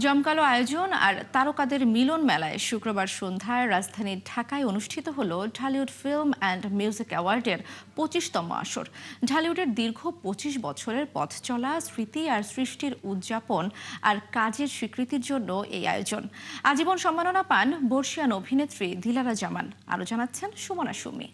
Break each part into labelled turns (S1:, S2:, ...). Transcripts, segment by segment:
S1: জমকালো আয়োজন আর তারকাদের মিলন মেলায় শুক্রবার সন্ধ্যায় রাজধানীর ঢাকায় অনুষ্ঠিত হল ঢালিউড ফিল্ম অ্যান্ড মিউজিক অ্যাওয়ার্ডের 25তম আসর। ঢালিউডের দীর্ঘ 25 বছরের পথ চলা, স্মৃতি আর সৃষ্টির উদযাপন আর কাজের স্বীকৃতির জন্য এই আয়োজন। আজীবন সম্মাননা পান বর্ষিয়ান অভিনেত্রী দিলারা জামান। আরও জানাচ্ছেন সুমনা সুমি।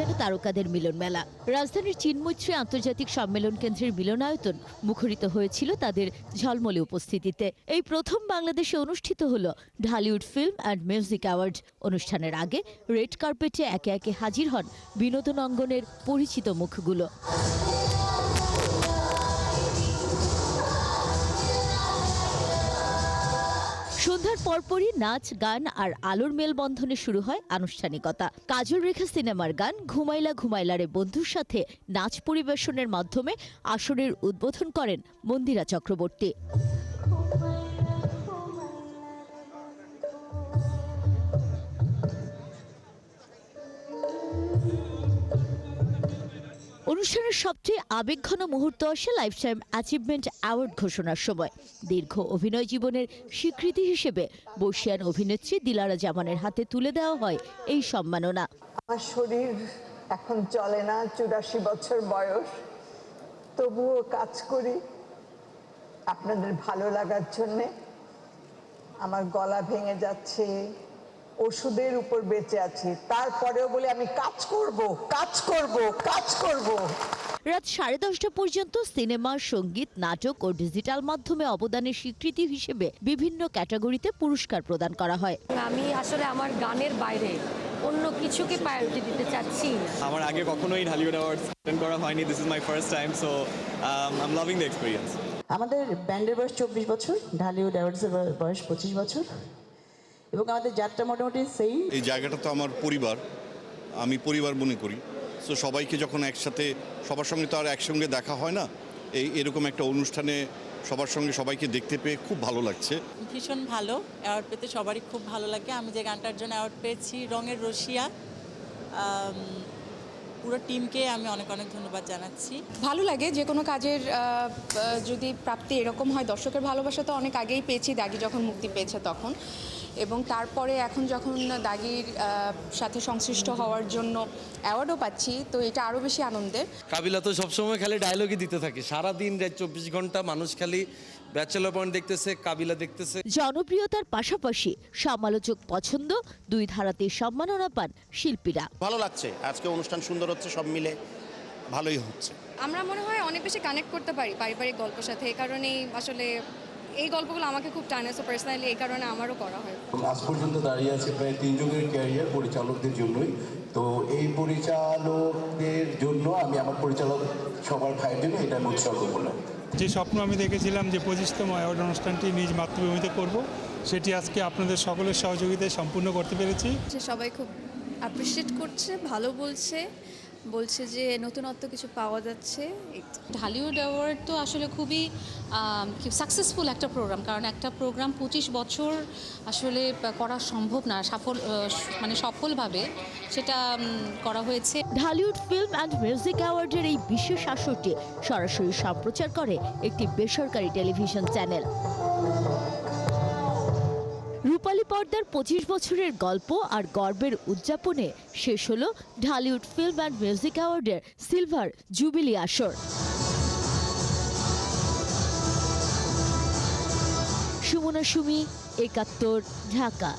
S2: যেন তারকাদের মিলন মেলা। রাজধানীর চিন্মৈত্রী আন্তর্জাতিক সম্মেলন কেন্দ্রের মিলনায়তন মুখরিত হয়েছিল তাদের ঝলমলে উপস্থিতিতে। এই প্রথম বাংলাদেশে অনুষ্ঠিত হলো Dhallywood film and music award. অনুষ্ঠানের আগে রেড কার্পেটে একে একে হাজির হন বিনোদন অঙ্গনের পরিচিত মুখগুলো। সন্ধ্যার পরপরই নাচ, গান আর আলোর মেলবন্ধনে শুরু হয় আনুষ্ঠানিকতা। কাজল রেখা সিনেমার গান ঘুমাইলা ঘুমাইলা রে বন্ধুর সাথে নাচ পরিবেশনের মাধ্যমে আসরের উদ্বোধন করেন মন্দিরা চক্রবর্তী। অনুষ্ঠানের সবচেয়ে আবেগঘন মুহূর্ত আসে লাইফটাইম অ্যাচিভমেন্ট অ্যাওয়ার্ড ঘোষণার সময়। দীর্ঘ অভিনয় জীবনের স্বীকৃতি হিসেবে বর্ষিয়ান অভিনেত্রী দিলারা জামানের হাতে তুলে দেওয়া হয় এই সম্মাননা।
S3: আমার শরীর এখন চলে না, 84 বছর বয়স, তবুও কাজ করি আপনাদের ভালো লাগার জন্যে। আমার গলা ভেঙে যাচ্ছে, ওষুধের উপর বেঁচে আছি, তারপরেও বলে আমি কাজ করব, কাজ করব, কাজ করব।
S2: রাত 10:30 পর্যন্ত সিনেমা, সঙ্গীত, নাটক ও ডিজিটাল মাধ্যমে অবদানের স্বীকৃতি হিসেবে বিভিন্ন ক্যাটাগরিতে পুরস্কার প্রদান করা হয়।
S4: আমি আসলে আমার গানের বাইরে অন্য কিছুকে প্রায়োরিটি দিতে চাচ্ছি।
S5: আমার আগে কখনোই ঢালিউড অ্যাওয়ার্ডস অ্যাটেন্ড করা হয়নি। This is my first time, so I am loving the experience.
S6: আমাদের ব্যান্ডের বয়স 24 বছর, ঢালিউড অ্যাওয়ার্ডসের বয়স 25 বছর, এবং আমাদের যাত্রা মোটামুটি সেই।
S7: এই জায়গাটা তো আমার পরিবার, আমি পরিবার মনে করি। সো সবাইকে যখন একসাথে, সবার সঙ্গে তো আর একসঙ্গে দেখা হয় না, এরকম একটা অনুষ্ঠানে সবার সঙ্গে সবাইকে দেখতে পেয়ে খুব ভালো লাগছে।
S8: ভীষণ ভালো, অ্যাওয়ার্ড পেতে সবারই খুব ভালো লাগে। আমি যে গানটার জন্য অ্যাওয়ার্ড পেয়েছি, রঙের রসিয়া, পুরো টিমকে আমি অনেক অনেক ধন্যবাদ জানাচ্ছি।
S9: ভালো লাগে যে কোনো কাজের যদি প্রাপ্তি এরকম হয়। দর্শকের ভালোবাসা তো অনেক আগেই পেয়েছি, দাগি যখন মুক্তি পেয়েছে তখন, এবং তারপরে এখন যখন দাগির সাথে সংশ্লিষ্ট হওয়ার জন্য অ্যাওয়ার্ডও পাচ্ছি, তো এটা আরও বেশি আনন্দের।
S10: কাবিলা তো সবসময় খালি ডায়লগই দিতে থাকে, সারাদিন রাত 24 ঘন্টা মানুষ খালি ব্যাচেলর পয়েন্ট দেখতেছে, কাবিলা দেখতেছে।
S2: জনপ্রিয়তার পাশাপাশি সমালোচক পছন্দ, দুই ধারাতে সম্মাননা পান শিল্পীরা।
S11: ভালো লাগছে, আজকে অনুষ্ঠান সুন্দর হচ্ছে, সব মিলে ভালোই হচ্ছে।
S9: আমরা মনে হয় অনেক বেশি কানেক্ট করতে পারি পারিবারিক গল্পের সাথে, এই কারণেই আসলে এই গল্পগুলো আমাকে খুব টানে। সো পার্সোনালি এই কারণে আমারও করা হয়।
S12: আজ পর্যন্ত দাঁড়িয়ে আছে প্রায় 3 যুগের ক্যারিয়ার পরিচালকদের জন্যই। তো এই পরিচালকদের জন্য আমি আমার পরিচালক সবার ভাইয়ের জন্য এটা আমি উৎসর্গ করলাম।
S13: যে স্বপ্ন আমি দেখেছিলাম যে 25তম অ্যাওয়ার্ড অনুষ্ঠানটি নিজ মাতৃভূমিতে করব, সেটি আজকে আপনাদের সকলের সহযোগিতায় সম্পূর্ণ করতে পেরেছি।
S9: সবাই খুব অ্যাপ্রিশিয়েট করছে, ভালো বলছে যে নতুনত্ব কিছু পাওয়া যাচ্ছে।
S4: ঢালিউড অ্যাওয়ার্ড তো আসলে খুবই সাকসেসফুল একটা প্রোগ্রাম, কারণ একটা প্রোগ্রাম 25 বছর আসলে করা সম্ভব না সফলভাবে সেটা করা হয়েছে।
S2: ঢালিউড ফিল্ম অ্যান্ড মিউজিক অ্যাওয়ার্ডের এই বিশেষ আসরটি সরাসরি সম্প্রচার করে একটি বেসরকারি টেলিভিশন চ্যানেল। রূপালী পর্দার 25 বছরের গল্প আর গর্বের উদযাপনে শেষ হলো ঢালিউড ফিল্ম অ্যান্ড মিউজিক অ্যাওয়ার্ডের সিলভার জুবিলি আসর। সুমনা সুমি, 71, ঢাকা।